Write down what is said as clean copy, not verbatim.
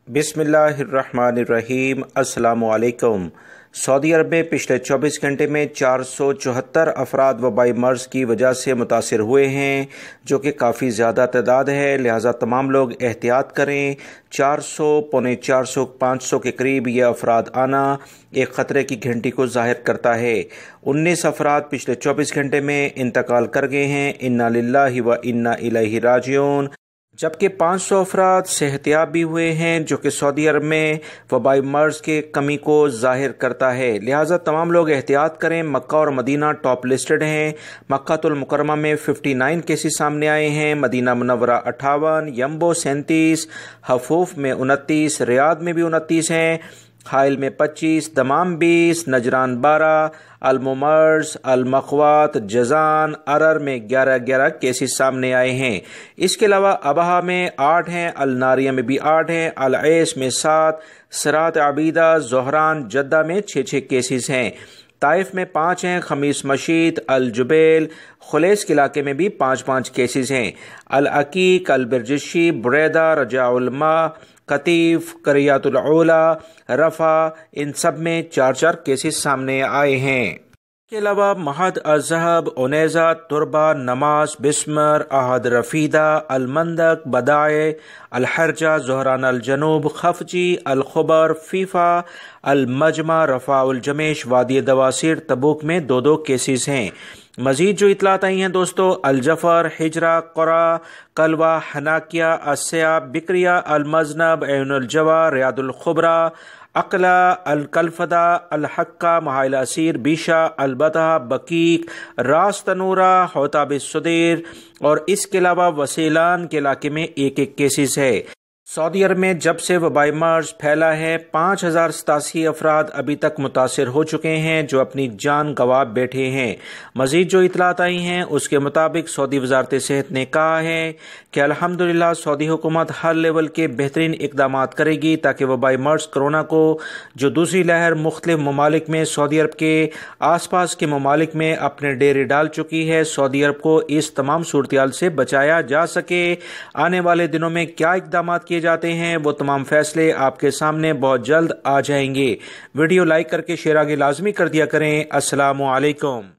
बिस्मिल्लाहिर्रहमानिर्रहीम। अस्सलामुअलैकुम। सऊदी अरब में पिछले 24 घंटे में 474 अफराद वबाई मर्ज़ की वजह से मुतासिर हुए हैं, जो कि काफ़ी ज़्यादा तादाद है। लिहाजा तमाम लोग एहतियात करें। 400, पौने 400, 500 के करीब ये अफराद आना एक ख़तरे की घंटी को ज़ाहिर करता है। 19 अफराद पिछले 24 घंटे में इंतकाल कर गए हैं। इन्ना लिल्लाहि व इन्ना इलैहि राजिऊन। जबकि 500 अफराद सेहतियाब भी हुए हैं, जो कि सऊदी अरब में वबाई मर्ज़ के कमी को ज़ाहिर करता है। लिहाजा तमाम लोग एहतियात करें। मक्का और मदीना टॉप लिस्टेड हैं। मक्कातुल मुकर्रमा में 59 केसेस सामने आए हैं, मदीना मुनव्वरा 58, यम्बो 37, हफूफ में 29, रियाद में भी 29 हैं, हाइल में 25, दमाम 20, नजरान 12, अलमुमर्स, अलमखवात, जजान, अरर में 11 केसेस सामने आए हैं। इसके अलावा अबहा में 8 हैं, अलनारिया में भी 8 हैं, अल-ऐस में 7, सरात अबीदा, जोहरान, जद्दा में 6 केसेस हैं। ताइफ में 5 हैं, खमीस मशीद, अल जुबैल, खुलेस के इलाके में भी 5 केसेस हैं। अल अकीक, अल बिरजिशी, बुरैदा, रजाउलमा, कतीफ, करियातुल औला, रफा, इन सब में 4 केसेस सामने आए हैं। इसके अलावा महद, अज़हब, उनैज़ा, तुरबा, नमास, बिस्मर, अहद, रफीदा, अलमंदक, बदाए, अलहरजा, जोहरान अल जनूब, खफजी, अल खुबर, फीफा, अल मजमा, रफा उल जमेश, वादी दवासिर, तबूक में 2 केसेस हैं। मजीद जो इतलात आई हैं दोस्तों, अल जफर, हिजरा, क़ुरा, कलवा, हनाकिया, अस्या, बिक्रिया, अल मजनब, ऐनुल जवा, रियादुल खुबरा, अकला, अल कलफदा, अल हक्का, महाइल असीर, बीशा, अल बतहा, बकीक, रास तनूरा, होताब सुदीर और इसके अलावा वसीलान के इलाके में 1 केसेस है। सऊदी अरब में जब से वबाई मर्ज़ फैला है 5087 अफराद अभी तक मुतासिर हो चुके हैं, जो अपनी जान गंवा बैठे हैं। मजीद जो इतलात आई हैं उसके मुताबिक सऊदी वजारत सेहत ने कहा है कि अल्हम्दुलिल्लाह सऊदी हुकूमत हर लेवल के बेहतरीन इकदामात करेगी ताकि वबाई मर्ज़ कोरोना को, जो दूसरी लहर मुख्तलिफ ममालिक में, सऊदी अरब के आस पास के ममालिक में अपने डेरे डाल चुकी है, सऊदी अरब को इस तमाम सूरत से बचाया जा सके। आने वाले दिनों में क्या इकदामात किए जाते हैं, वो तमाम फैसले आपके सामने बहुत जल्द आ जाएंगे। वीडियो लाइक करके शेयर आगे लाजमी कर दिया करें। अस्सलामु अलैकुम।